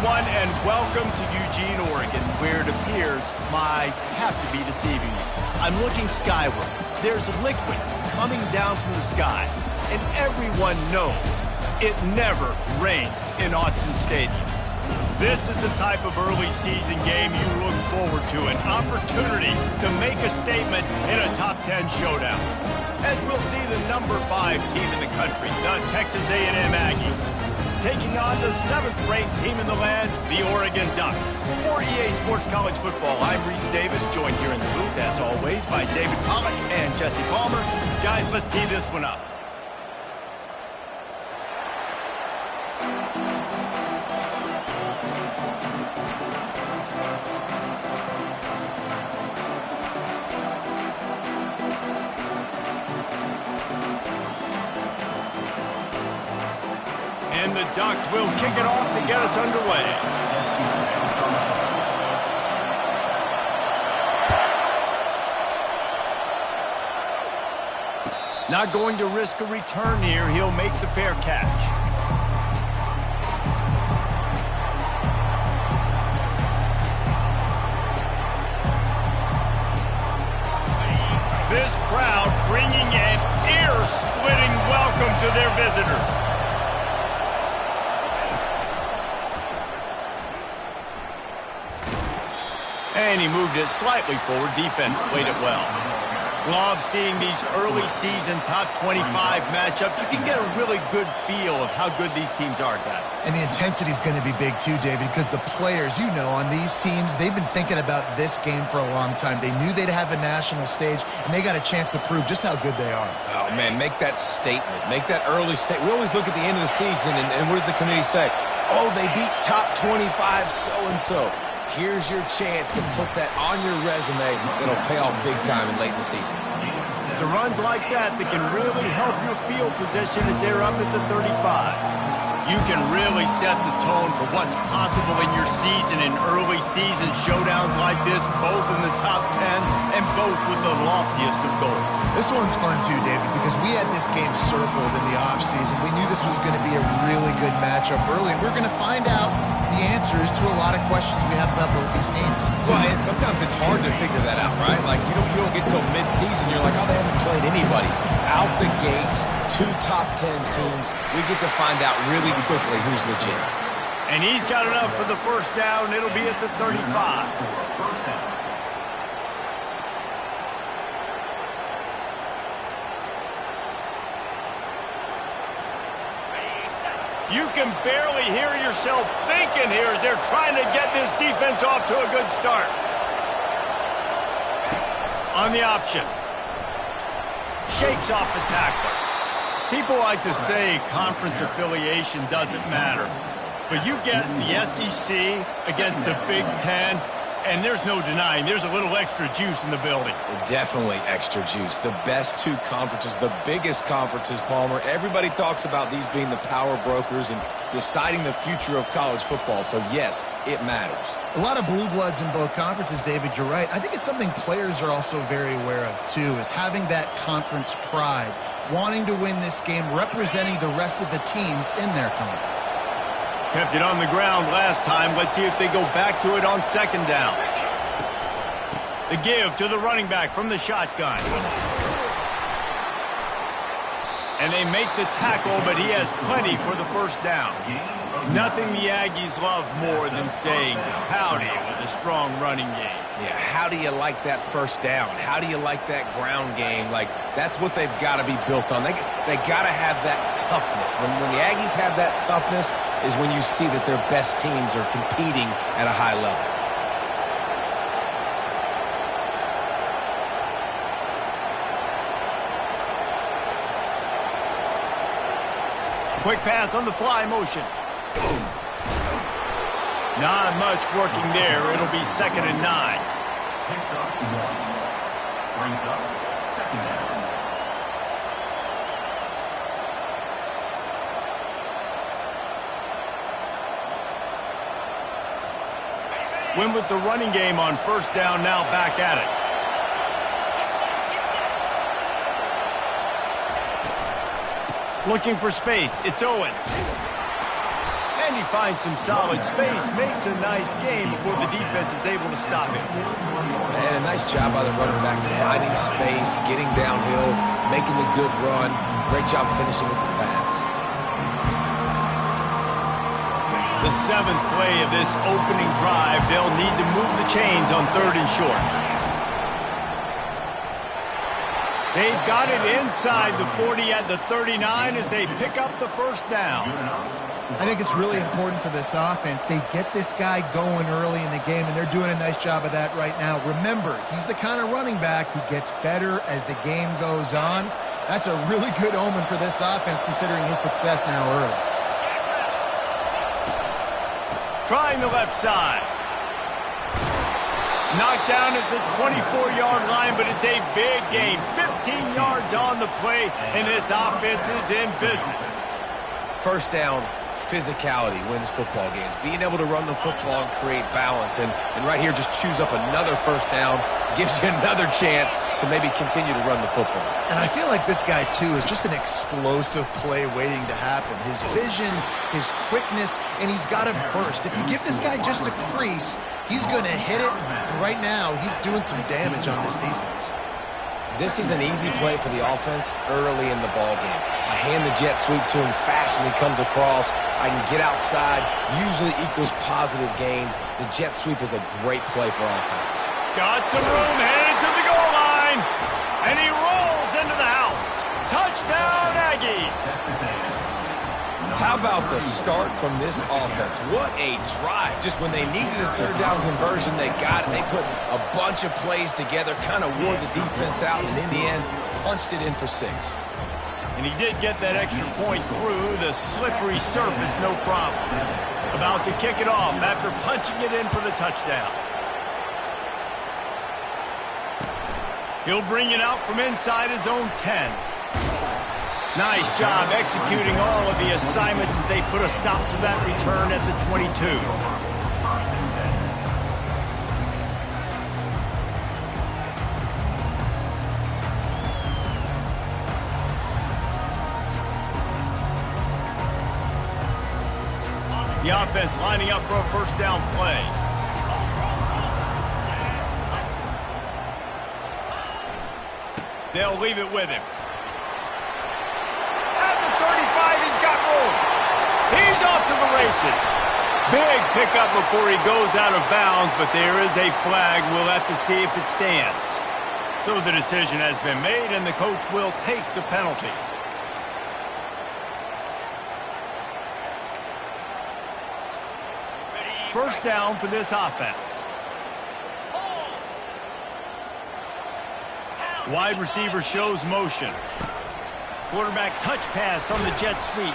everyone, and welcome to Eugene, Oregon, where it appears my eyes have to be deceiving you. I'm looking skyward. There's liquid coming down from the sky, and everyone knows it never rains in Autzen Stadium. This is the type of early season game you look forward to, an opportunity to make a statement in a top 10 showdown. As we'll see the number 5 team in the country, the Texas A&M Aggies, taking on the 7th-ranked team in the land, the Oregon Ducks. For EA Sports College Football, I'm Reese Davis, joined here in the booth, as always, by David Pollack and Jesse Palmer. Guys, let's tee this one up. And the Ducks will kick it off to get us underway. Not going to risk a return here. He'll make the fair catch. This crowd bringing an ear-splitting welcome to their visitors. And he moved it slightly forward. Defense played it well. Love seeing these early season top 25 matchups. You can get a really good feel of how good these teams are, guys. And the intensity is going to be big too, David, because the players, you know, on these teams, they've been thinking about this game for a long time. They knew they'd have a national stage, and they got a chance to prove just how good they are. Oh, man, make that statement. Make that early statement. We always look at the end of the season, and what does the committee say? Oh, they beat top 25 so-and-so. Here's your chance to put that on your resume that'll pay off big time and late in the season. It's runs like that that can really help your field position as they're up at the 35. You can really set the tone for what's possible in your season in early season showdowns like this, both in the top 10 and both with the loftiest of goals. This one's fun too, David, because we had this game circled in the offseason. We knew this was going to be a really good matchup early, and we're going to find out the answers to a lot of questions we have about both these teams. Well, and sometimes it's hard to figure that out, right? Like, you don't get till mid-season, you're like, oh, they haven't played anybody. Out the gates, 2 top 10 teams, we get to find out really quickly who's legit. And he's got enough for the first down. It'll be at the 35. You can barely hear yourself thinking here as they're trying to get this defense off to a good start. On the option. Shakes off the tackler. People like to say conference affiliation doesn't matter. But you get the SEC against the Big Ten, and there's no denying there's a little extra juice in the building. Definitely extra juice. The best 2 conferences, the biggest conferences, Palmer. Everybody talks about these being the power brokers and deciding the future of college football. So, yes, it matters. A lot of blue bloods in both conferences, David, you're right. I think it's something players are also very aware of, too, is having that conference pride, wanting to win this game, representing the rest of the teams in their conference. Kept it on the ground last time. Let's see if they go back to it on 2nd down. The give to the running back from the shotgun. And they make the tackle, but he has plenty for the first down. Nothing the Aggies love more than saying howdy with a strong running game. Yeah, how do you like that first down? How do you like that ground game? Like, that's what they've got to be built on. They got to have that toughness. When the Aggies have that toughness is when you see that their best teams are competing at a high level. Quick pass on the fly motion. Not much working there. It'll be 2nd and 9. Picks up 1. Brings up 2nd down. Win with the running game on 1st down, now back at it. Looking for space. It's Owens. And And he finds some solid space, makes a nice game before the defense is able to stop him. And a nice job by the running back, finding space, getting downhill, making a good run. Great job finishing with his pads. The 7th play of this opening drive, they'll need to move the chains on 3rd and short. They've got it inside the 40 at the 39 as they pick up the first down. I think it's really important for this offense. They get this guy going early in the game, and they're doing a nice job of that right now. Remember, he's the kind of running back who gets better as the game goes on. That's a really good omen for this offense, considering his success now early. Trying the left side. Knocked down at the 24-yard line, but it's a big gain. 15 yards on the play, and this offense is in business. First down, physicality wins football games. Being able to run the football and create balance. And right here, just choose up another first down, gives you another chance to maybe continue to run the football. And I feel like this guy, too, is just an explosive play waiting to happen. His vision, his quickness, and he's got a burst. If you give this guy just a crease, he's going to hit it. And right now, he's doing some damage on this defense. This is an easy play for the offense early in the ball game. I hand the jet sweep to him fast when he comes across. I can get outside, usually equals positive gains. The jet sweep is a great play for offenses. Got some room, headed to the goal line, and he rolls into the house. Touchdown, Aggies! How about the start from this offense? What a drive. Just when they needed a 3rd down conversion, they got it. They put a bunch of plays together, kind of wore the defense out, and in the end, punched it in for 6. And he did get that extra point through the slippery surface, no problem. About to kick it off after punching it in for the touchdown. He'll bring it out from inside his own 10. Nice job executing all of the assignments as they put a stop to that return at the 22. The offense lining up for a first down play. They'll leave it with him. At the 35, he's got room. He's off to the races. Big pickup before he goes out of bounds, but there is a flag. We'll have to see if it stands. So the decision has been made, and the coach will take the penalty. First down for this offense. Wide receiver shows motion. Quarterback touch pass on the jet sweep.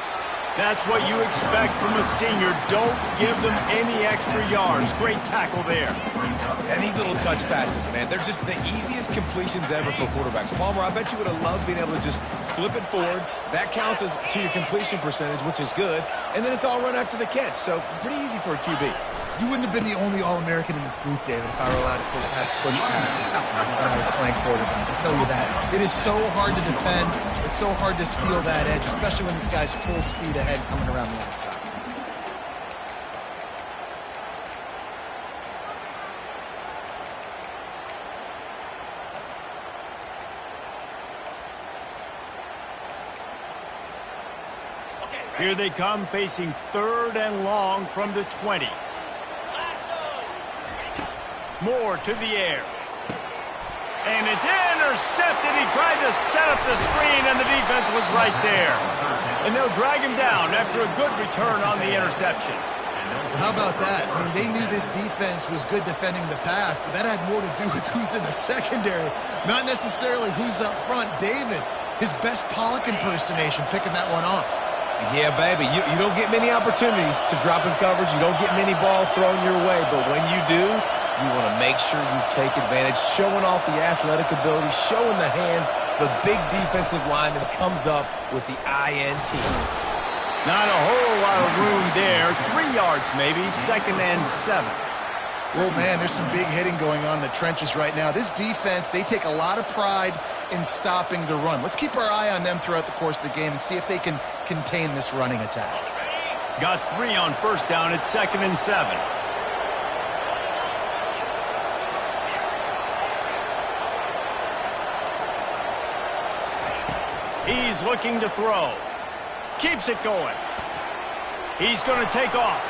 That's what you expect from a senior. Don't give them any extra yards. Great tackle there. And these little touch passes, man, they're just the easiest completions ever for quarterbacks. Palmer, I bet you would have loved being able to just flip it forward. That counts as to your completion percentage, which is good. And then it's all run after the catch. So pretty easy for a QB. You wouldn't have been the only All-American in this booth, David, if I were allowed to push passes when I was playing quarterback. I'll tell you that. It is so hard to defend. It's so hard to seal that edge, especially when this guy's full speed ahead coming around the outside. Here they come, facing 3rd and long from the 20. Moore to the air. And it's intercepted. He tried to set up the screen, and the defense was right there. And they'll drag him down after a good return on the interception. How about that? I mean, they knew this defense was good defending the pass, but that had more to do with who's in the secondary, not necessarily who's up front. David, his best Pollock impersonation, picking that one off. Yeah, baby. You don't get many opportunities to drop in coverage. You don't get many balls thrown your way, but when you do, you want to make sure you take advantage, showing off the athletic ability, showing the hands, the big defensive line that comes up with the INT. Not a whole lot of room there. 3 yards maybe, 2nd and 7. Well, man, there's some big hitting going on in the trenches right now. This defense, they take a lot of pride in stopping the run. Let's keep our eye on them throughout the course of the game and see if they can contain this running attack. Got 3 on first down. It's 2nd and 7. He's looking to throw. Keeps it going. He's going to take off.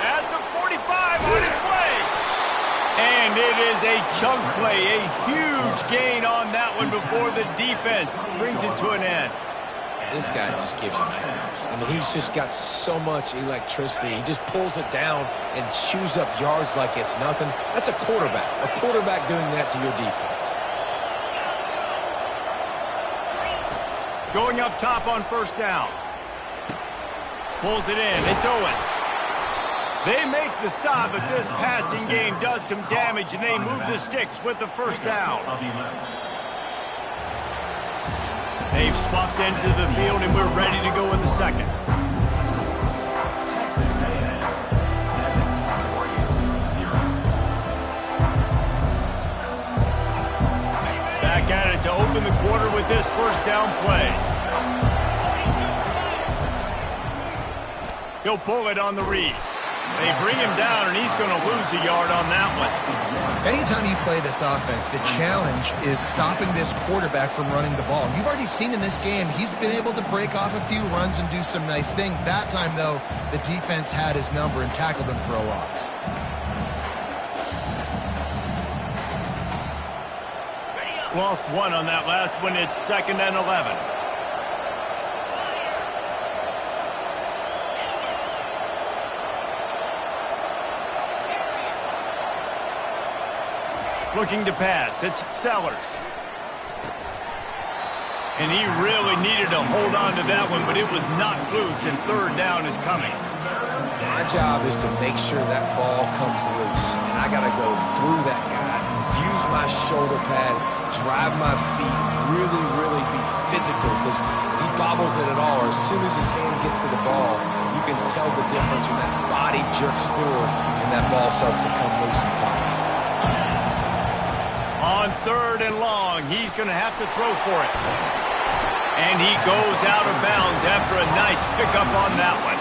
At the 45, on its way. And it is a chunk play, a huge gain on that one before the defense brings it to an end. This guy just gives you nightmares. I mean, he's just got so much electricity. He just pulls it down and chews up yards like it's nothing. That's a quarterback. A quarterback doing that to your defense. Going up top on first down. Pulls it in. It's Owens. They make the stop, but this passing game does some damage, and they move the sticks with the first down. They've swapped into the field, and we're ready to go in the second. Back at it to open the quarter with this first down play. He'll pull it on the read. They bring him down, and he's going to lose a yard on that one. Anytime you play this offense, the challenge is stopping this quarterback from running the ball. You've already seen in this game, he's been able to break off a few runs and do some nice things. That time, though, the defense had his number and tackled him for a loss. Lost 1 on that last one. It's 2nd and 11. Looking to pass. It's Sellers. And he really needed to hold on to that one, but it was knocked loose, and third down is coming. My job is to make sure that ball comes loose, and I got to go through that guy, use my shoulder pad, drive my feet, really be physical, because he bobbles it at all, or as soon as his hand gets to the ball, you can tell the difference when that body jerks forward and that ball starts to come loose and pop out. On 3rd and long, he's going to have to throw for it. And he goes out of bounds after a nice pickup on that one.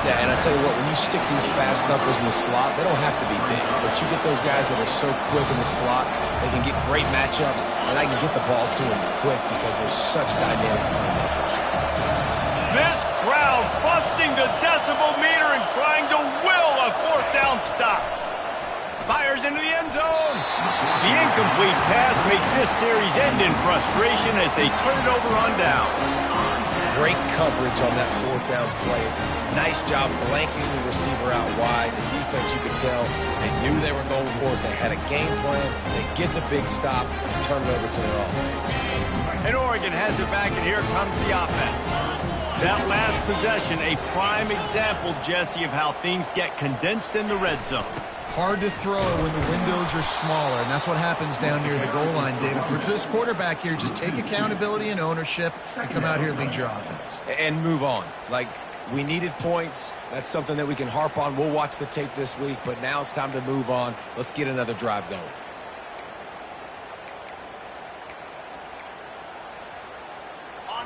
Yeah, and I tell you what, when you stick these fast suckers in the slot, they don't have to be big. But you get those guys that are so quick in the slot, they can get great matchups, and I can get the ball to them quick because they're such dynamic playmakers. This crowd busting the decibel meter and trying to will a 4th down stop. Fires into the end zone. The incomplete pass makes this series end in frustration as they turn it over on downs. Great coverage on that 4th down play. Nice job blanking the receiver out wide. The defense, you could tell, they knew they were going for it. They had a game plan. They get the big stop and turn it over to their offense. And Oregon has it back, and here comes the offense. That last possession, a prime example, Jesse, of how things get condensed in the red zone. Hard to throw when the windows are smaller, and that's what happens down near the goal line, David. For this quarterback here, just take accountability and ownership and come out here and lead your offense. And move on. Like, we needed points. That's something that we can harp on. We'll watch the tape this week, but now it's time to move on. Let's get another drive going.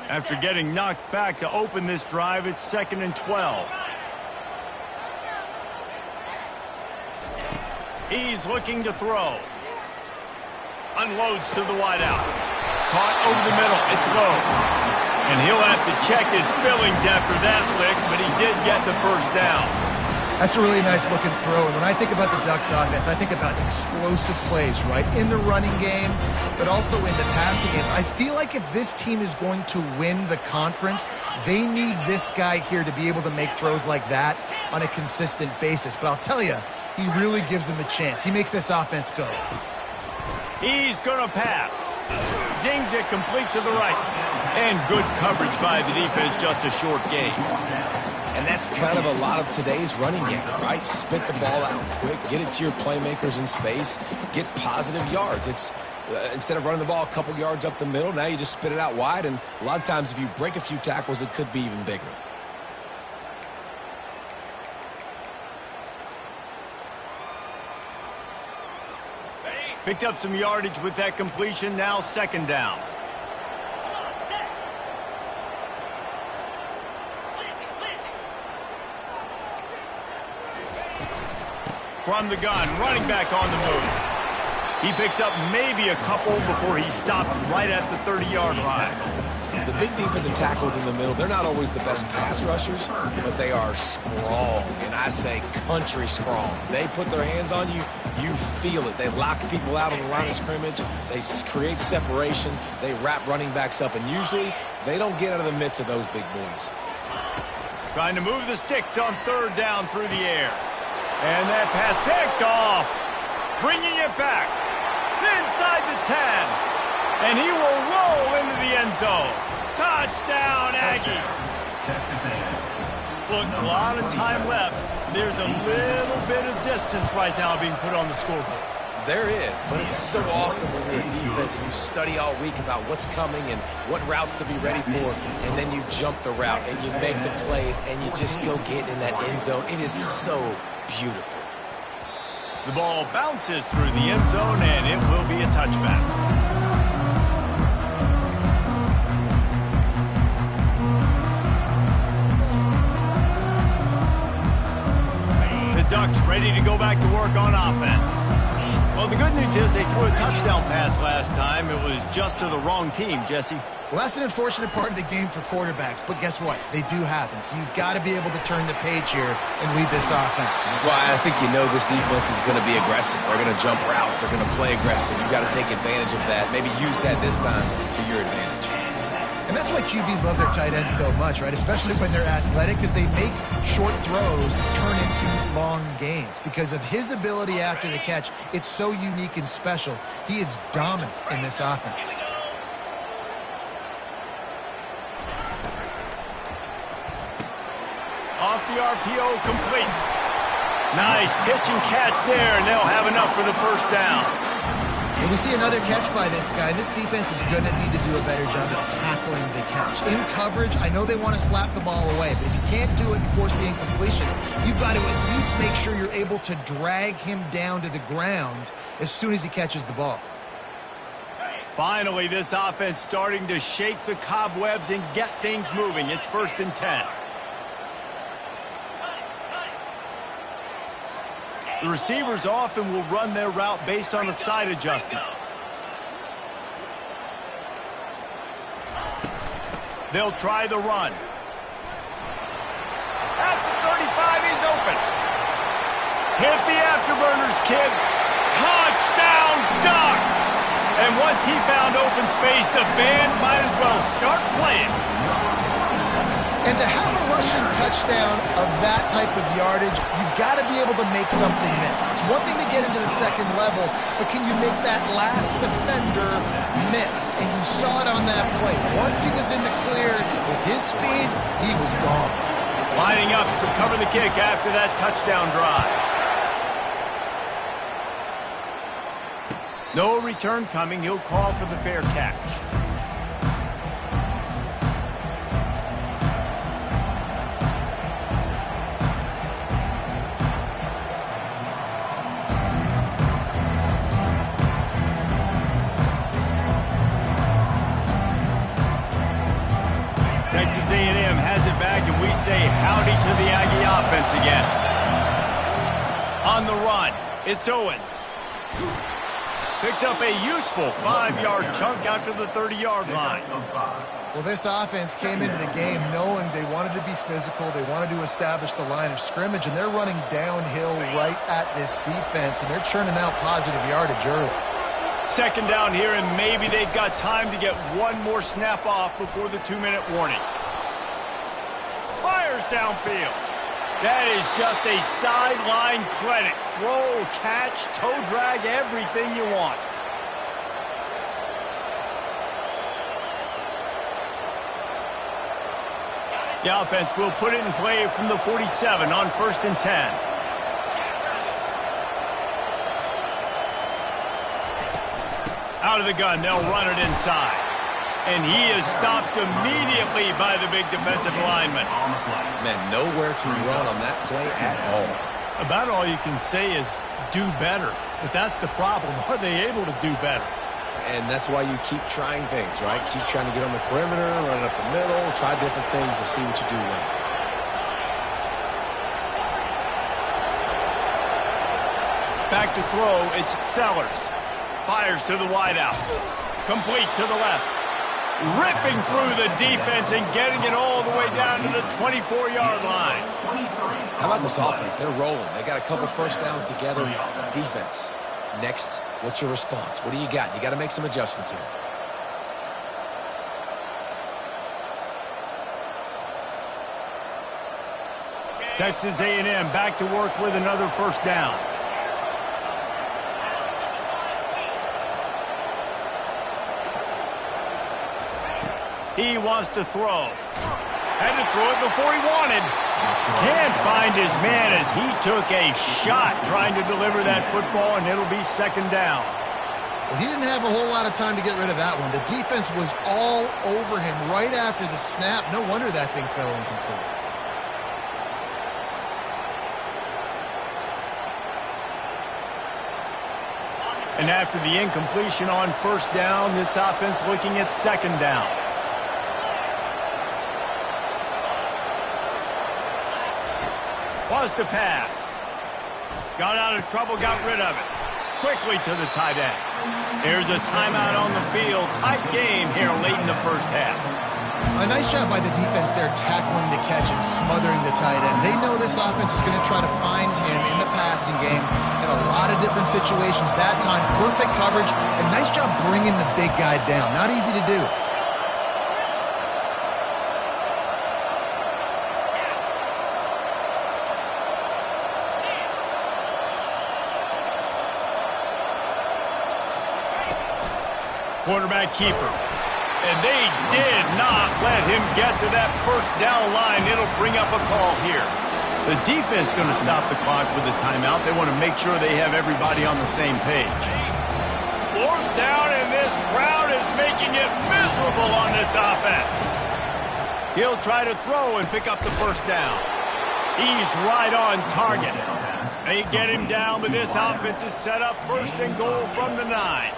After getting knocked back to open this drive, it's 2nd and 12. He's looking to throw. Unloads to the wideout. Caught over the middle. It's low. And he'll have to check his fillings after that lick, but he did get the first down. That's a really nice looking throw. And when I think about the Ducks offense, I think about explosive plays, right? In the running game, but also in the passing game. I feel like if this team is going to win the conference, they need this guy here to be able to make throws like that on a consistent basis. But I'll tell you, he really gives them a chance. He makes this offense go. He's going to pass. Zings it complete to the right. And good coverage by the defense, just a short gain. And that's kind of a lot of today's running game, right? Spit the ball out quick, get it to your playmakers in space, get positive yards. It's instead of running the ball a couple yards up the middle, now you just spit it out wide, and a lot of times if you break a few tackles, it could be even bigger. Picked up some yardage with that completion, now 2nd down. From the gun, running back on the move. He picks up maybe a couple before he stopped right at the 30-yard line. The big defensive tackles in the middle, they're not always the best pass rushers, but they are strong, and I say country strong. They put their hands on you, you feel it. They lock people out on the line of scrimmage. They create separation. They wrap running backs up, and usually they don't get out of the midst of those big boys. Trying to move the sticks on third down through the air. And that pass picked off. Bringing it back. Inside the 10. And he will roll into the end zone. Touchdown, Aggies. Look, a lot of time left. There's a little bit of distance right now being put on the scoreboard. There is, but it's so awesome when you're a defense and you study all week about what's coming and what routes to be ready for, and then you jump the route and you make the plays and you just go get in that end zone. It is so beautiful. The ball bounces through the end zone, and it will be a touchback. Ducks ready to go back to work on offense. Well, the good news is they threw a touchdown pass last time. It was just to the wrong team, Jesse. Well, that's an unfortunate part of the game for quarterbacks, but guess what? They do happen, so you've got to be able to turn the page here and lead this offense. Well, I think you know this defense is going to be aggressive. They're going to jump routes. They're going to play aggressive. You've got to take advantage of that. Maybe use that this time to your advantage. And that's why QBs love their tight ends so much, right? Especially when they're athletic, because they make short throws turn into long gains. Because of his ability after the catch, it's so unique and special. He is dominant in this offense. Off the RPO, complete. Nice pitch and catch there, and they'll have enough for the first down. When we see another catch by this guy, this defense is going to need to do a better job of tackling the catch. In coverage, I know they want to slap the ball away, but if you can't do it and force the incompletion, you've got to at least make sure you're able to drag him down to the ground as soon as he catches the ball. Finally, this offense starting to shake the cobwebs and get things moving. It's 1st and 10. The receivers often will run their route based on a side adjustment. They'll try the run. At the 35, he's open. Hit the afterburners, kid. Touchdown, Ducks! And once he found open space, the band might as well start playing. And to have a rushing touchdown of that type of yardage, you've got to be able to make something miss. It's one thing to get into the second level, but can you make that last defender miss? And you saw it on that play. Once he was in the clear, with his speed, he was gone. Lining up to cover the kick after that touchdown drive. No return coming. He'll call for the fair catch. Texas A&M has it back, and we say howdy to the Aggie offense again. On the run, it's Owens. Picks up a useful 5-yard chunk after the 30-yard line. Well, this offense came into the game knowing they wanted to be physical, they wanted to establish the line of scrimmage, and they're running downhill right at this defense, and they're churning out positive yardage early. 2nd down here, and maybe they've got time to get one more snap off before the 2-minute warning. Fires downfield. That is just a sideline credit. Throw, catch, toe drag, everything you want. The offense will put it in play from the 47 on 1st and 10. Out of the gun, they'll run it inside. And he is stopped immediately by the big defensive lineman. Man, nowhere to run on that play at all. About all you can say is do better. But that's the problem. Are they able to do better? And that's why you keep trying things, right? Keep trying to get on the perimeter, run it up the middle, try different things to see what you do well. Back to throw, it's Sellers. Fires to the wideout. Complete to the left. Ripping through the defense and getting it all the way down to the 24-yard line. How about this offense? They're rolling. They got a couple first downs together. Defense. Next, what's your response? What do you got? You got to make some adjustments here. Texas A&M back to work with another first down. He wants to throw. Had to throw it before he wanted. Can't find his man as he took a shot trying to deliver that football, and it'll be second down. Well, he didn't have a whole lot of time to get rid of that one. The defense was all over him right after the snap. No wonder that thing fell incomplete. And after the incompletion on first down, this offense looking at second down. Was to pass. Got out of trouble, got rid of it. Quickly to the tight end. There's a timeout on the field. Tight game here late in the first half. A nice job by the defense there tackling the catch and smothering the tight end. They know this offense is going to try to find him in the passing game in a lot of different situations. That time, perfect coverage, and nice job bringing the big guy down. Not easy to do. Quarterback keeper. And they did not let him get to that first down line. It'll bring up a call here. The defense going to stop the clock with a timeout. They want to make sure they have everybody on the same page. Fourth down, and this crowd is making it miserable on this offense. He'll try to throw and pick up the first down. He's right on target. They get him down, but this offense is set up first and goal from the 9.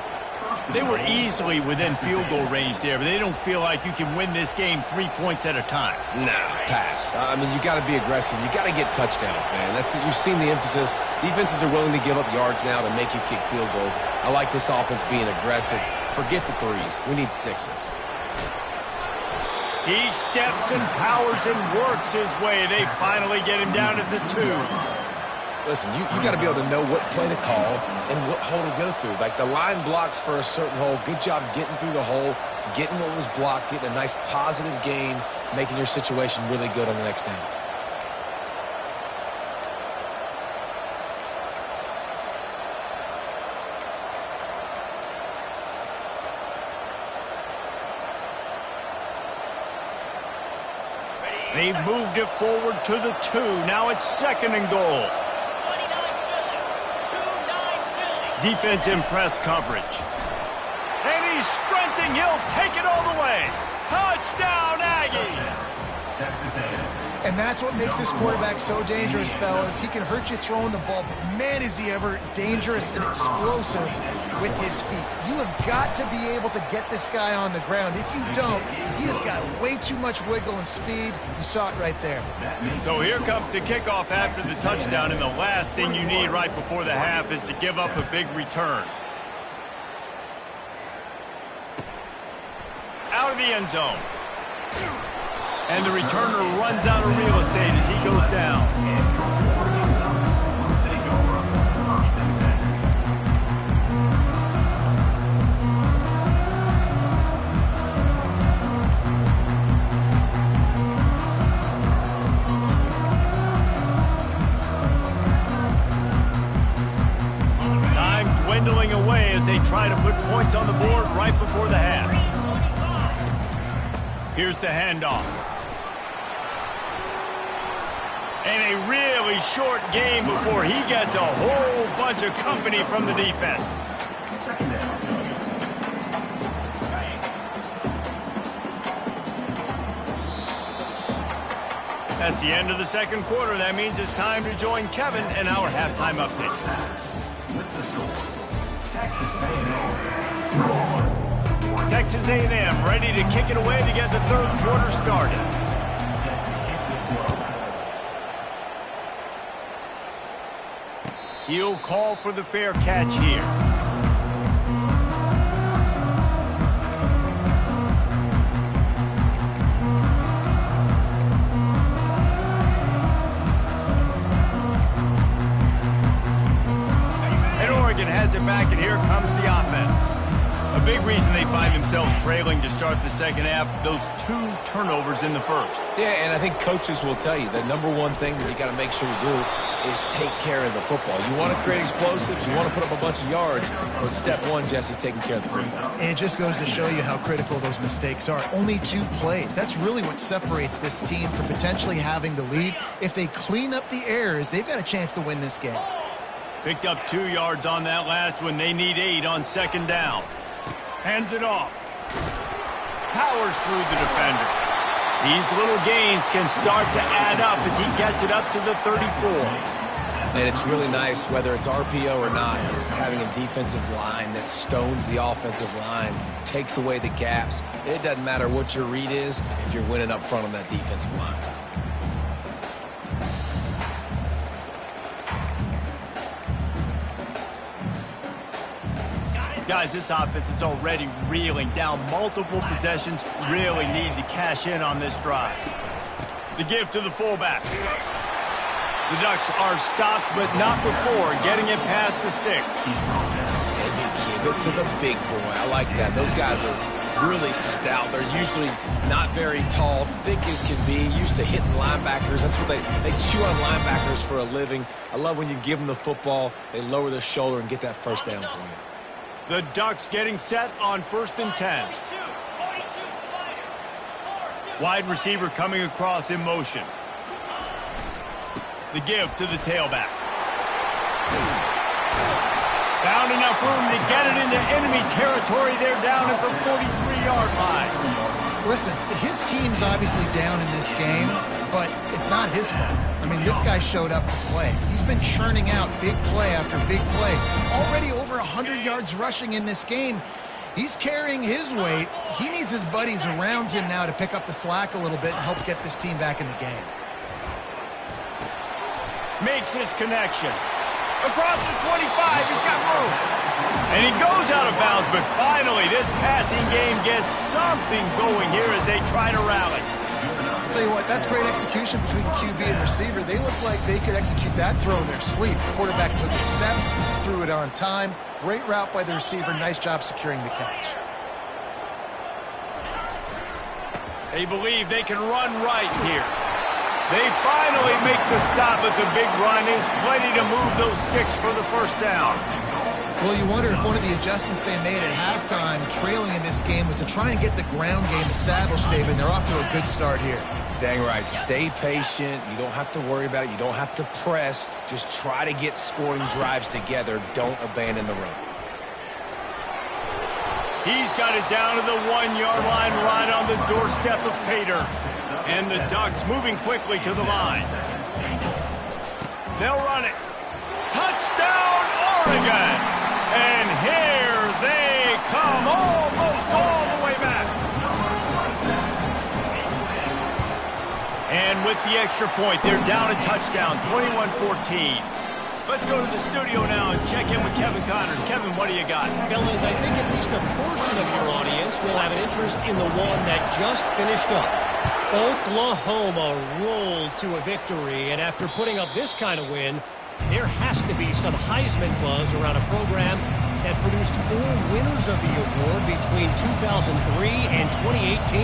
They were easily within field goal range there, but they don't feel like you can win this game 3 points at a time. Nah, pass. I mean, you got to be aggressive. You got to get touchdowns, man. You've seen the emphasis. Defenses are willing to give up yards now to make you kick field goals. I like this offense being aggressive. Forget the threes. We need sixes. He steps and powers and works his way. They finally get him down at the 2. Listen, you got to be able to know what play to call and what hole to go through. Like the line blocks for a certain hole. Good job getting through the hole, getting what was blocked, getting a nice positive gain, making your situation really good on the next down. They've moved it forward to the 2. Now it's second and goal. Defense in press coverage. And he's sprinting. He'll take it all the way. Touchdown, Aggies! And that's what makes this quarterback so dangerous, fellas. He can hurt you throwing the ball, but man, is he ever dangerous and explosive with his feet. You have got to be able to get this guy on the ground. If you don't, he has got way too much wiggle and speed. You saw it right there. So here comes the kickoff after the touchdown, and the last thing you need right before the half is to give up a big return. Out of the end zone. And the returner runs out of real estate as he goes down. Time dwindling away as they try to put points on the board right before the half. Here's the handoff. And a really short game before he gets a whole bunch of company from the defense. That's the end of the second quarter. That means it's time to join Kevin in our halftime update. Texas A&M ready to kick it away to get the third quarter started. He'll call for the fair catch here. And Oregon has it back, and here comes the offense. A big reason they find themselves trailing to start the second half, those 2 turnovers in the first. Yeah, and I think coaches will tell you the number one thing that you got to make sure you do is take care of the football. You want to create explosives, you want to put up a bunch of yards, but step one, Jesse, taking care of the football. And it just goes to show you how critical those mistakes are. Only 2 plays. That's really what separates this team from potentially having the lead. If they clean up the errors, they've got a chance to win this game. Picked up 2 yards on that last one. They need 8 on second down. Hands it off. Powers through the defender. These little gains can start to add up as he gets it up to the 34. And it's really nice, whether it's RPO or not, is having a defensive line that stones the offensive line, takes away the gaps. It doesn't matter what your read is if you're winning up front on that defensive line. Guys, this offense is already reeling down multiple possessions. Really need to cash in on this drive. The give to the fullback. The Ducks are stopped, but not before getting it past the stick. And you give it to the big boy. I like that. Those guys are really stout. They're usually not very tall, thick as can be, used to hitting linebackers. That's what they chew on linebackers for a living. I love when you give them the football, they lower their shoulder and get that first down for you. The Ducks getting set on 1st and 10. Wide receiver coming across in motion. The give to the tailback. Found enough room to get it into enemy territory. They're down at the 43-yard line. Listen, his team's obviously down in this game, but it's not his fault. I mean, this guy showed up to play. He's been churning out big play after big play. Already over 100 yards rushing in this game. He's carrying his weight. He needs his buddies around him now to pick up the slack a little bit and help get this team back in the game. Makes his connection. Across the 25, he's got room. And he goes out of bounds, but finally this passing game gets something going here as they try to rally. I'll tell you what, that's great execution between QB and receiver. They look like they could execute that throw in their sleep. The quarterback took his steps, threw it on time. Great route by the receiver. Nice job securing the catch. They believe they can run right here. They finally make the stop, but the big run is plenty to move those sticks for the first down. Well, you wonder if one of the adjustments they made at halftime, trailing in this game, was to try and get the ground game established, David. They're off to a good start here. Dang right. Stay patient. You don't have to worry about it. You don't have to press. Just try to get scoring drives together. Don't abandon the run. He's got it down to the 1-yard line right on the doorstep of Pater. And the Ducks moving quickly to the line. They'll run it. Touchdown, Oregon! And here they come, almost all the way back. And with the extra point, they're down a touchdown, 21-14. Let's go to the studio now and check in with Kevin Connors. Kevin, what do you got? Fellas, I think at least a portion of your audience will have an interest in the one that just finished up. Oklahoma rolled to a victory, and after putting up this kind of win, there has to be some Heisman buzz around a program that produced 4 winners of the award between 2003 and 2018.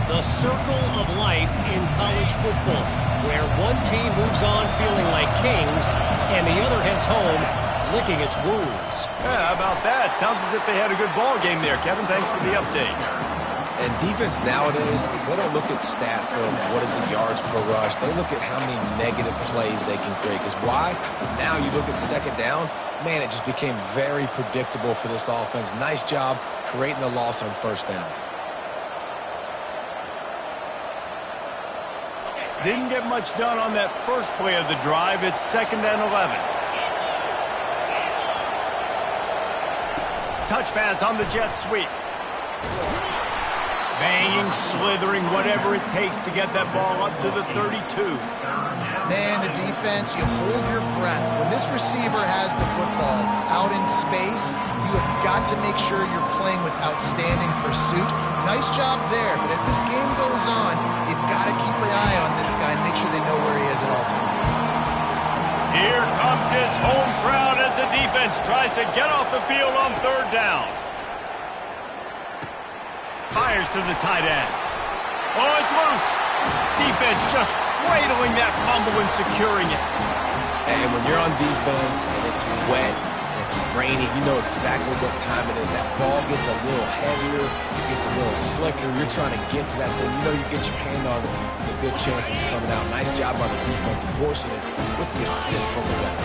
The circle of life in college football, where one team moves on feeling like kings, and the other heads home licking its wounds. Yeah, how about that? Sounds as if they had a good ball game there. Kevin, thanks for the update. And defense nowadays, they don't look at stats of what is the yards per rush. They look at how many negative plays they can create. Because why? Now you look at second down, man, it just became very predictable for this offense. Nice job creating the loss on first down. Didn't get much done on that first play of the drive. It's 2nd and 11. Touch pass on the jet sweep. Banging, slithering, whatever it takes to get that ball up to the 32. Man, the defense, you hold your breath. When this receiver has the football out in space, you have got to make sure you're playing with outstanding pursuit. Nice job there, but as this game goes on, you've got to keep an eye on this guy and make sure they know where he is at all times. Here comes his home crowd as the defense tries to get off the field on third down. Fires to the tight end. Oh, it's loose. Defense just cradling that fumble and securing it. And when you're on defense and it's wet and it's rainy, you know exactly what time it is. That ball gets a little heavier, it gets a little slicker. You're trying to get to that thing. You know you get your hand on it. There's a good chance it's coming out. Nice job by the defense forcing it with the assist from the back.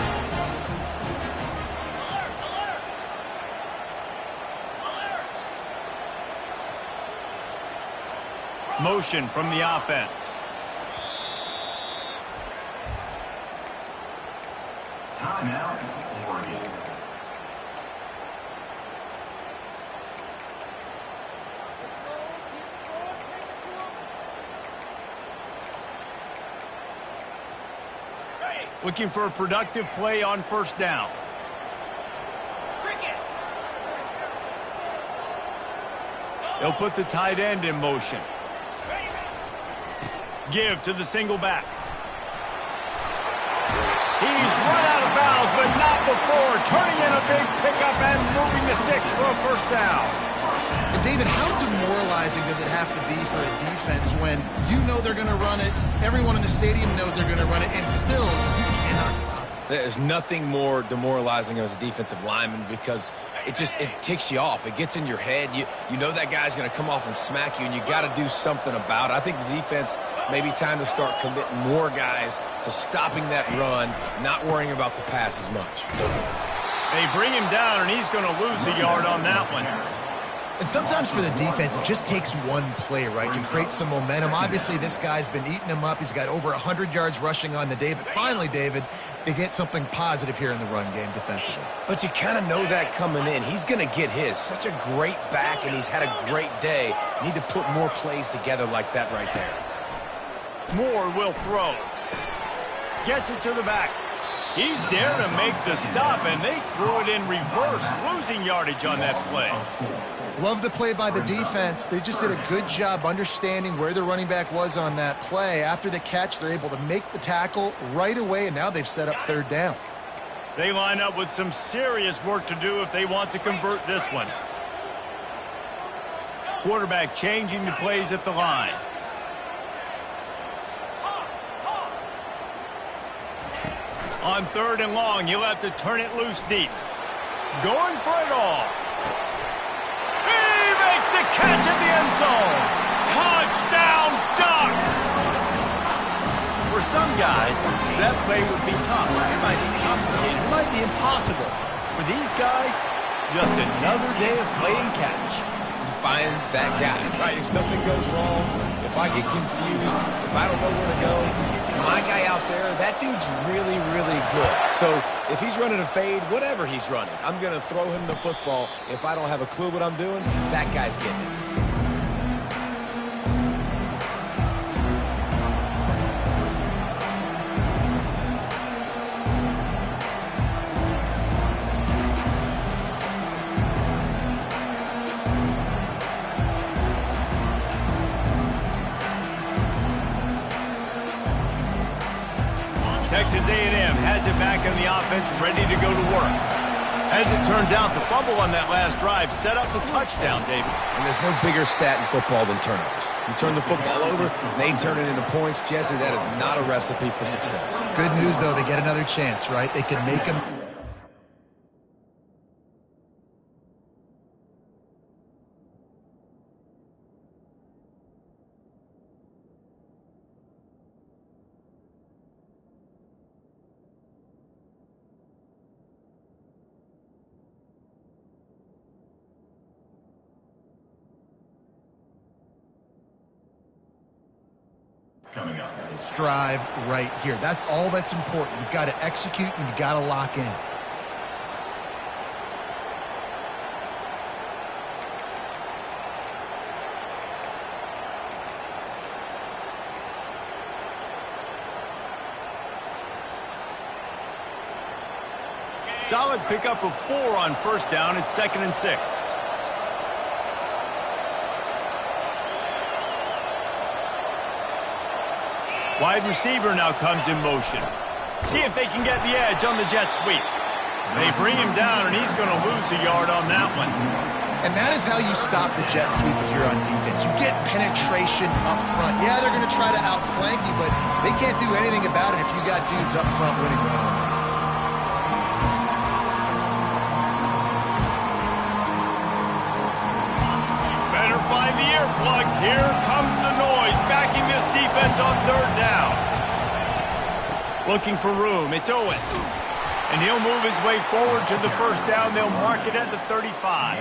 Motion from the offense. Timeout, Oregon. Looking for a productive play on first down. They'll put the tight end in motion. Give to the single back. He's run out of bounds, but not before. Turning in a big pickup and moving the sticks for a first down. And David, how demoralizing does it have to be for a defense when you know they're going to run it, everyone in the stadium knows they're going to run it, and still you cannot stop it? There's nothing more demoralizing as a defensive lineman because it ticks you off. It gets in your head. You know that guy's going to come off and smack you, and you got to do something about it. I think the defense maybe time to start committing more guys to stopping that run, not worrying about the pass as much. They bring him down, and he's going to lose a yard on that one. And sometimes for the defense, it just takes one play, right, to create some momentum. Obviously, this guy's been eating him up. He's got over 100 yards rushing on the day. But finally, David, they get something positive here in the run game defensively. But you kind of know that coming in. He's going to get his. Such a great back, and he's had a great day. Need to put more plays together like that right there. Moore will throw. Gets it to the back. He's there to make the stop, and they threw it in reverse, losing yardage on that play. Love the play by the defense. They just did a good job understanding where the running back was on that play. After the catch, they're able to make the tackle right away, and now they've set up third down. They line up with some serious work to do if they want to convert this one. Quarterback changing the plays at the line. On third and long, you'll have to turn it loose deep. Going for it all. He makes the catch at the end zone. Touchdown, Ducks! For some guys, that play would be tough. It might be complicated. It might be impossible. For these guys, just another day of playing catch. Find that guy, right? If something goes wrong, if I get confused, if I don't know where to go, my guy out there, that dude's really, really good. So if he's running a fade, whatever he's running, I'm going to throw him the football. If I don't have a clue what I'm doing, that guy's getting it. Texas A&M has it back in the offense, ready to go to work. As it turns out, the fumble on that last drive set up the touchdown, David. And there's no bigger stat in football than turnovers. You turn the football over, they turn it into points. Jesse, that is not a recipe for success. Good news, though, they get another chance, right? They can make them. Coming up. This drive right here. That's all that's important. You've got to execute and you've got to lock in. Solid pickup of 4 on first down. It's 2nd and 6. Wide receiver now comes in motion. See if they can get the edge on the jet sweep. They bring him down, and he's going to lose a yard on that one. And that is how you stop the jet sweep if you're on defense. You get penetration up front. Yeah, they're going to try to outflank you, but they can't do anything about it if you got dudes up front winning the ball. Better find the earplugs. Here comes the noise, backing this defense on 3rd down. Looking for room. It's Owens. And he'll move his way forward to the first down. They'll mark it at the 35.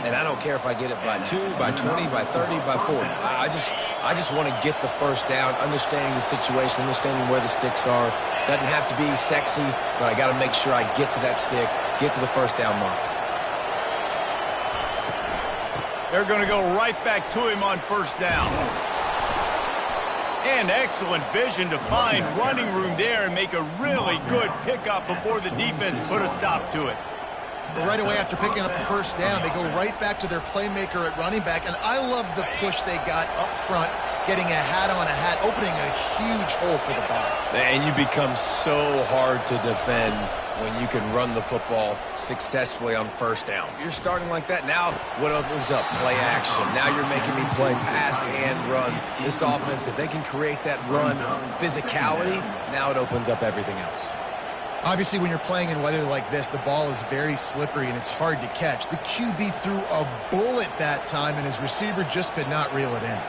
And I don't care if I get it by 2, by 20, by 30, by 40. I just want to get the first down, understanding the situation, understanding where the sticks are. Doesn't have to be sexy, but I got to make sure I get to that stick, get to the first down mark. They're going to go right back to him on first down. And excellent vision to find running room there and make a really good pickup before the defense put a stop to it. But right away after picking up a first down, they go right back to their playmaker at running back. And I love the push they got up front, getting a hat on a hat, opening a huge hole for the ball. And you become so hard to defend when you can run the football successfully on first down. You're starting like that. Now what opens up? Play action. Now you're making me play pass and run. This offense, if they can create that run physicality, now it opens up everything else. Obviously, when you're playing in weather like this, the ball is very slippery and it's hard to catch. The QB threw a bullet that time, and his receiver just could not reel it in.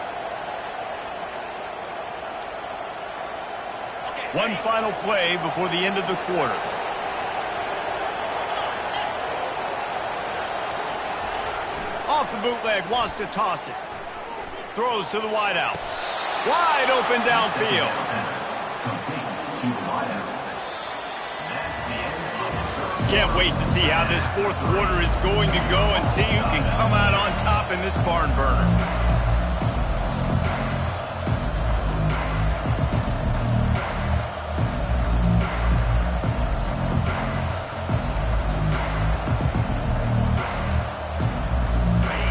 One final play before the end of the quarter. Off the bootleg, wants to toss it. Throws to the wideout. Wide open downfield. Can't wait to see how this 4th quarter is going to go and see who can come out on top in this barn burner.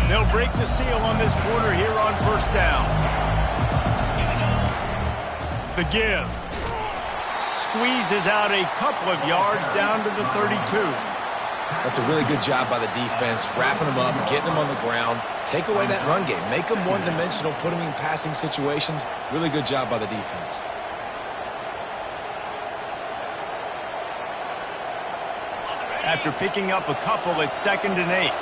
They'll break the seal on this quarter here on first down. The give. Squeezes out a couple of yards down to the 32. That's a really good job by the defense, wrapping them up, getting them on the ground. Take away that run game. Make them one-dimensional, put them in passing situations. Really good job by the defense. After picking up a couple, it's 2nd and 8.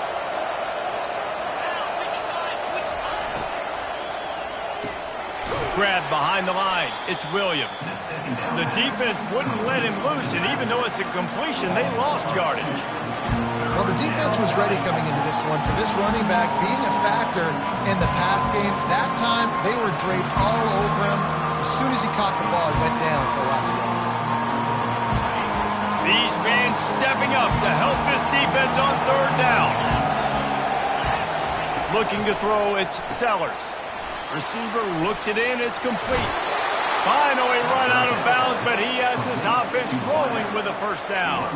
Grab behind the line. It's Williams. The defense wouldn't let him loose, and even though it's a completion, they lost yardage. Well, the defense was ready coming into this one for this running back being a factor in the pass game. That time, they were draped all over him. As soon as he caught the ball, it went down for the last yards. These fans stepping up to help this defense on 3rd down. Looking to throw, it's Sellers. Receiver looks it in, it's complete. Finally run out of bounds, but he has this offense rolling with a first down.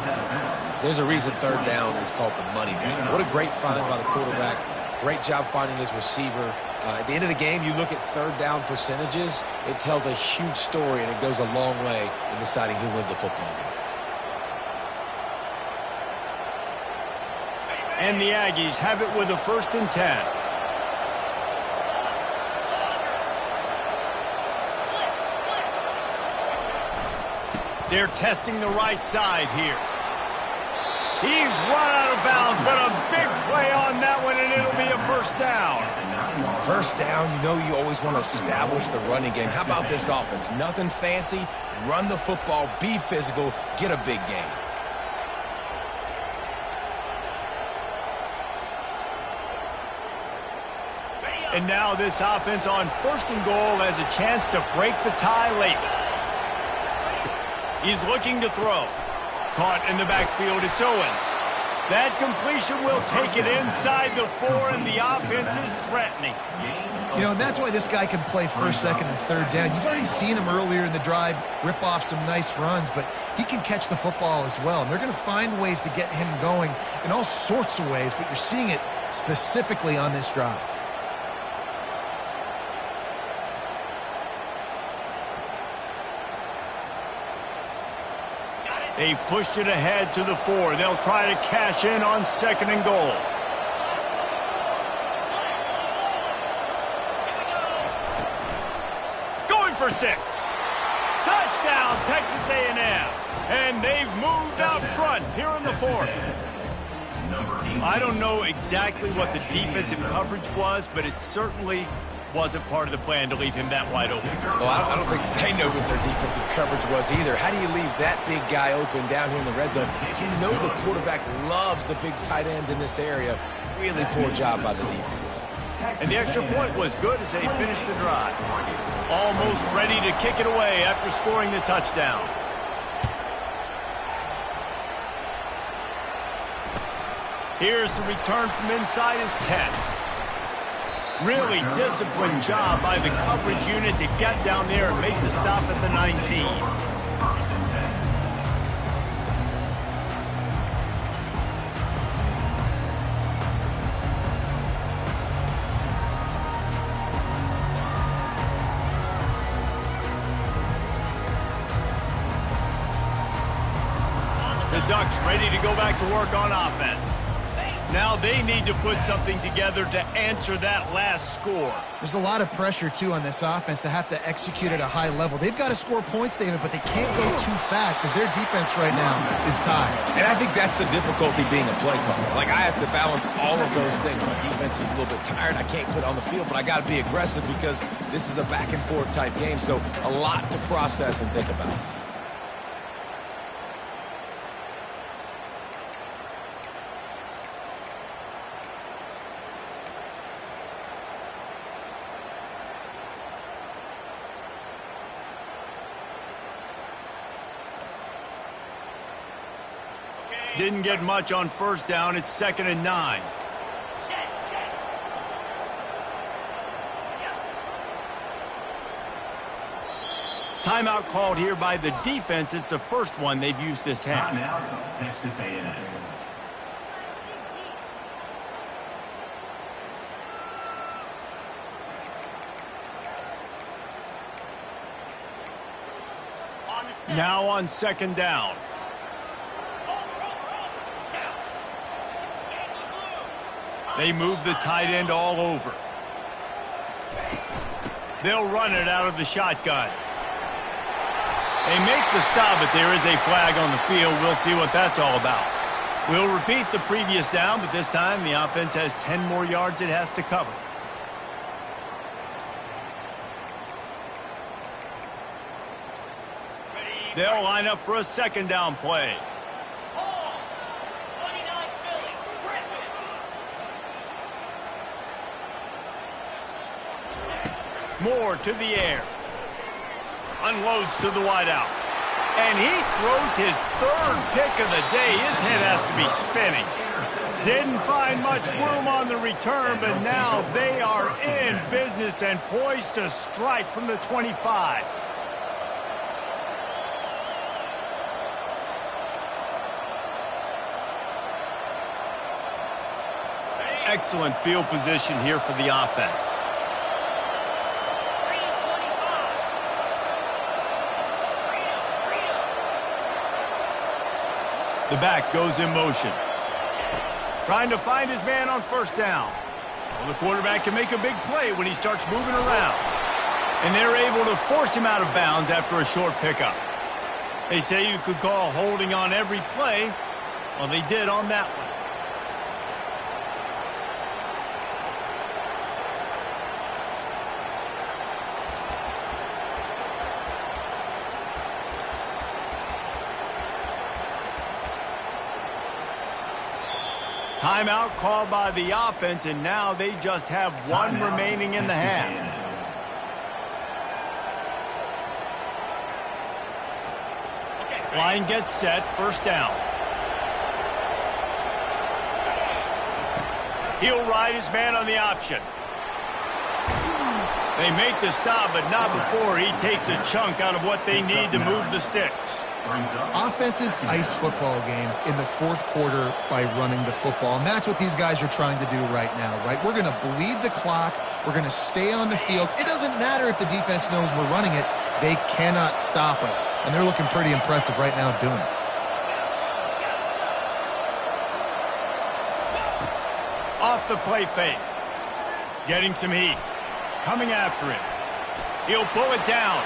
There's a reason 3rd down is called the money down. What a great find by the quarterback. Great job finding his receiver. At the end of the game, you look at 3rd down percentages. It tells a huge story, and it goes a long way in deciding who wins a football game. And the Aggies have it with a 1st and 10. They're testing the right side here. He's run out of bounds, but a big play on that one, and it'll be a first down. First down, you know you always want to establish the running game. How about this offense? Nothing fancy. Run the football, be physical, get a big gain. And now this offense on 1st and goal has a chance to break the tie late. He's looking to throw. Caught in the backfield, it's Owens. That completion will take it inside the 4, and the offense is threatening. You know, and that's why this guy can play first, second, and third down. You've already seen him earlier in the drive rip off some nice runs, but he can catch the football as well. And they're going to find ways to get him going in all sorts of ways, but you're seeing it specifically on this drive. They've pushed it ahead to the 4. They'll try to cash in on 2nd and goal. Going for 6. Touchdown, Texas A&M. And they've moved out front here in the 4th. I don't know exactly what the defensive coverage was, but it certainly wasn't part of the plan to leave him that wide open. Well, I don't think they know what their defensive coverage was either. How do you leave that big guy open down here in the red zone? You know the quarterback loves the big tight ends in this area. Really poor job by the defense. And the extra point was good as they finished the drive. Almost ready to kick it away after scoring the touchdown. Here's the return from inside his 10. Really disciplined job by the coverage unit to get down there and make the stop at the 19. The Ducks ready to go back to work on offense. Now they need to put something together to answer that last score. There's a lot of pressure, too, on this offense to have to execute at a high level. They've got to score points, David, but they can't go too fast because their defense right now is tied. And I think that's the difficulty being a play caller. Like, I have to balance all of those things. My defense is a little bit tired. I can't put it on the field, but I got to be aggressive because this is a back-and-forth type game, so a lot to process and think about. Didn't get much on 1st down. It's 2nd and 9. Timeout called here by the defense. It's the first one they've used this half. Now, Texas A&M. Now on 2nd down. They move the tight end all over. They'll run it out of the shotgun. They make the stop, but there is a flag on the field. We'll see what that's all about. We'll repeat the previous down, but this time the offense has 10 more yards it has to cover. They'll line up for a 2nd down play. Moore to the air. Unloads to the wideout. And he throws his 3rd pick of the day. His head has to be spinning. Didn't find much room on the return, but now they are in business and poised to strike from the 25. Excellent field position here for the offense. The back goes in motion. Trying to find his man on 1st down. Well, the quarterback can make a big play when he starts moving around. And they're able to force him out of bounds after a short pickup. They say you could call holding on every play. Well, they did on that one. Timeout called by the offense, and now they just have one remaining in the half. Line gets set, 1st down. He'll ride his man on the option. They make the stop, but not before he takes a chunk out of what they need to move the sticks. Offenses ice football games in the fourth quarter by running the football, and that's what these guys are trying to do right now, right? We're going to bleed the clock. We're going to stay on the field. It doesn't matter if the defense knows we're running it. They cannot stop us, and they're looking pretty impressive right now doing it. Off the play fake. Getting some heat. Coming after him. He'll pull it down.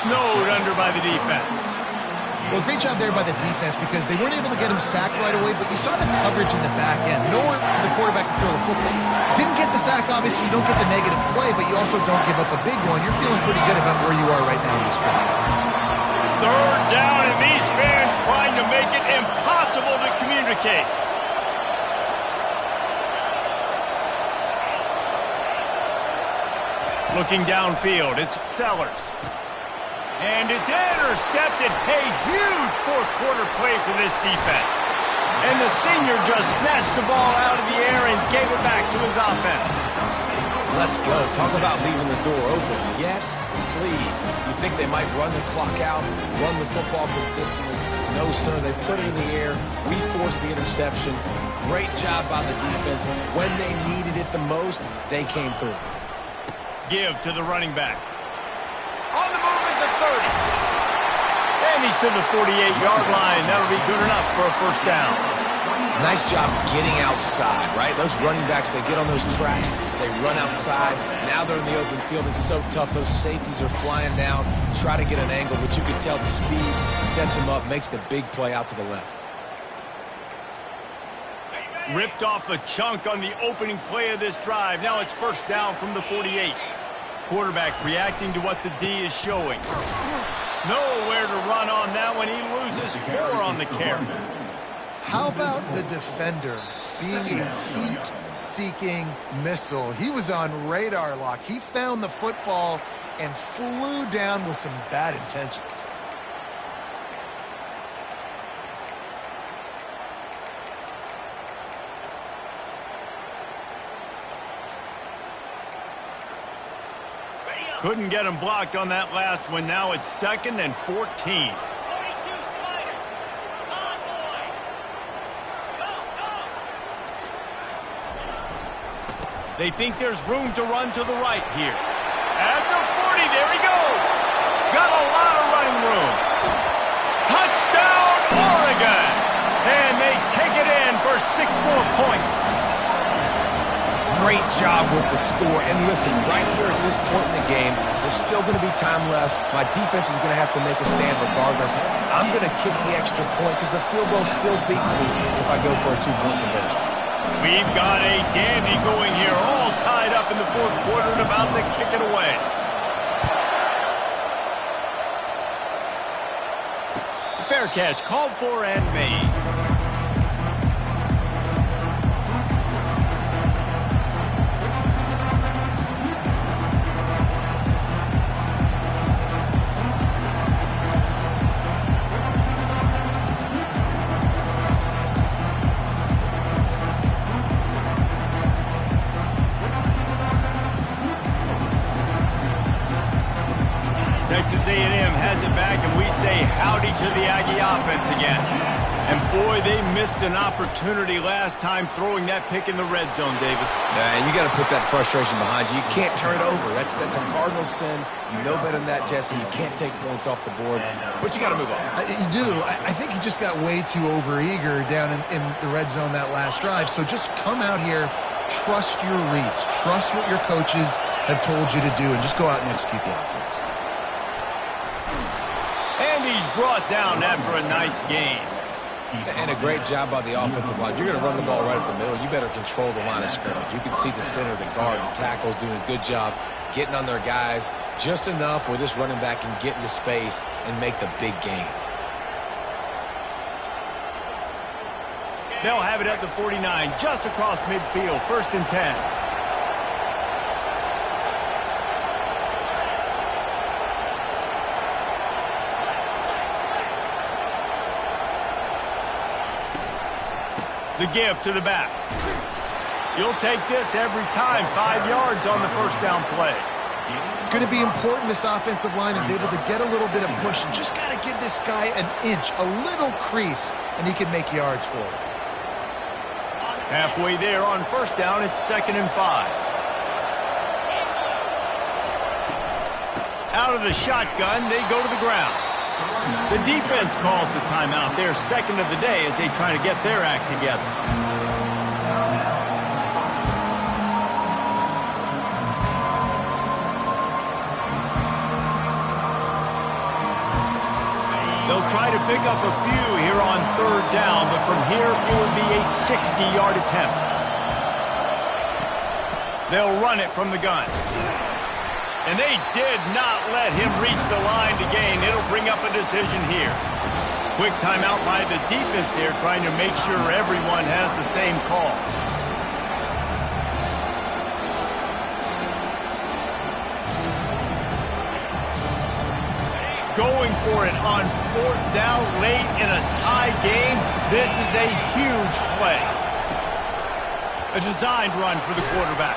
Snowed under by the defense. Well, great job there by the defense because they weren't able to get him sacked right away, but you saw the coverage in the back end. Nowhere for the quarterback to throw the football. Didn't get the sack, obviously. You don't get the negative play, but you also don't give up a big one. You're feeling pretty good about where you are right now in this drive. Third down, and these fans trying to make it impossible to communicate. Looking downfield, it's Sellers. And it's intercepted. A huge fourth quarter play for this defense. And the senior just snatched the ball out of the air and gave it back to his offense. Let's go. Talk about leaving the door open. Yes, please. You think they might run the clock out, run the football consistently? No, sir. They put it in the air. We forced the interception. Great job by the defense. When they needed it the most, they came through. Give to the running back. On the move is the 30. And he's to the 48-yard line. That'll be good enough for a first down. Nice job getting outside, right? Those running backs, they get on those tracks, they run outside. Now they're in the open field. It's so tough. Those safeties are flying down, try to get an angle, but you can tell the speed sets them up, makes the big play out to the left. Ripped off a chunk on the opening play of this drive. Now it's first down from the 48. Quarterback reacting to what the D is showing. Nowhere to run on that one. He loses 4 on the carry. How about the defender being a heat-seeking missile? He was on radar lock. He found the football and flew down with some bad intentions. Couldn't get him blocked on that last one. Now it's 2nd and 14. They think there's room to run to the right here. At the 40, there he goes. Got a lot of running room. Touchdown, Oregon! And they take it in for 6 more points. Great job with the score. And listen, right here at this point in the game, there's still going to be time left. My defense is going to have to make a stand regardless. I'm going to kick the extra point because the field goal still beats me if I go for a 2-point conversion. We've got a dandy going here, all tied up in the fourth quarter and about to kick it away. Fair catch, called for and made. Texas A&M has it back, and we say howdy to the Aggie offense again. And boy, they missed an opportunity last time throwing that pick in the red zone, David. Yeah, and you got to put that frustration behind you. You can't turn it over. That's a cardinal sin. You know better than that, Jesse. You can't take points off the board, but you got to move on. You do. I think he just got way too overeager down in the red zone that last drive. So just come out here, trust your reads, trust what your coaches have told you to do, and just go out and execute the offense. And he's brought down after a nice gain. And a great job by the offensive line. You're going to run the ball right at the middle. You better control the line of scrimmage. You can see the center, the guard, the tackles doing a good job getting on their guys just enough where this running back can get into space and make the big gain. They'll have it at the 49, just across midfield, 1st and 10. The give to the back. You'll take this every time. 5 yards on the first down play. It's going to be important this offensive line is able to get a little bit of push and just got to give this guy an inch, a little crease, and he can make yards for it. Halfway there on first down, it's 2nd and 5. Out of the shotgun, they go to the ground. The defense calls the timeout. Their second of the day as they try to get their act together. They'll try to pick up a few here on 3rd down, but from here it will be a 60-yard attempt. They'll run it from the gun. And they did not let him reach the line to gain. It'll bring up a decision here. Quick timeout by the defense there, trying to make sure everyone has the same call. Going for it on 4th down late in a tie game. This is a huge play. A designed run for the quarterback.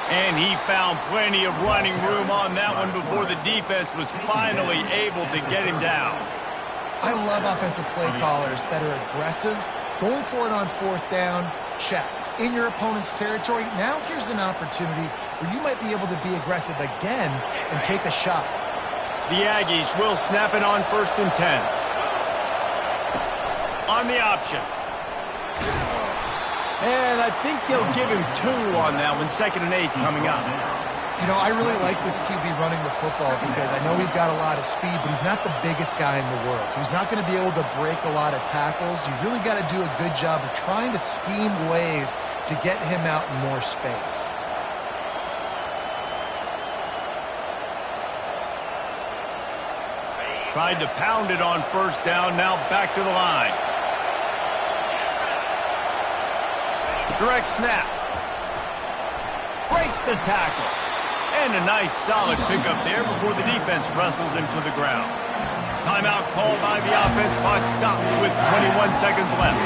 And he found plenty of running room on that one before the defense was finally able to get him down. I love offensive play callers that are aggressive. Going for it on 4th down, check. In your opponent's territory, now here's an opportunity where you might be able to be aggressive again and take a shot. The Aggies will snap it on 1st and 10. On the option. And I think they'll give him 2 on that one. 2nd and 8 coming up. You know, I really like this QB running the football because I know he's got a lot of speed, but he's not the biggest guy in the world. So he's not going to be able to break a lot of tackles. You really got to do a good job of trying to scheme ways to get him out in more space. Tried to pound it on 1st down, now back to the line. Direct snap. Breaks the tackle. And a nice solid pickup there before the defense wrestles him to the ground. Timeout called by the offense. Clock stopped with 21 seconds left.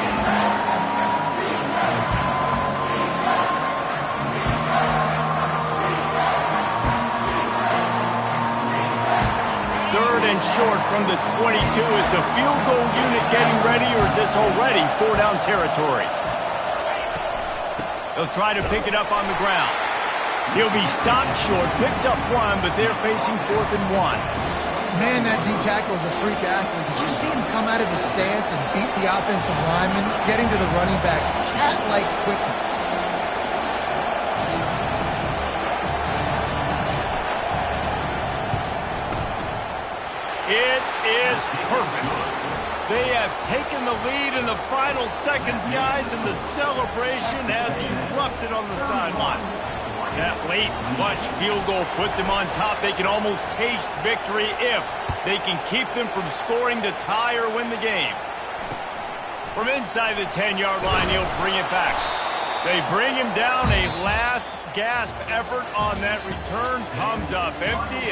Third and short from the 22. Is the field goal unit getting ready, or is this already 4-down territory? They'll try to pick it up on the ground. He'll be stopped short, picks up 1, but they're facing 4th and 1. Man, that D-tackle is a freak athlete. Did you see him come out of his stance and beat the offensive lineman, getting to the running back? Cat-like quickness. It is perfect. They have taken the lead in the final seconds, guys, and the celebration has erupted on the sideline. That late clutch field goal put them on top. They can almost taste victory if they can keep them from scoring to tie or win the game. From inside the 10-yard line, he'll bring it back. They bring him down. A last gasp effort on that return comes up empty.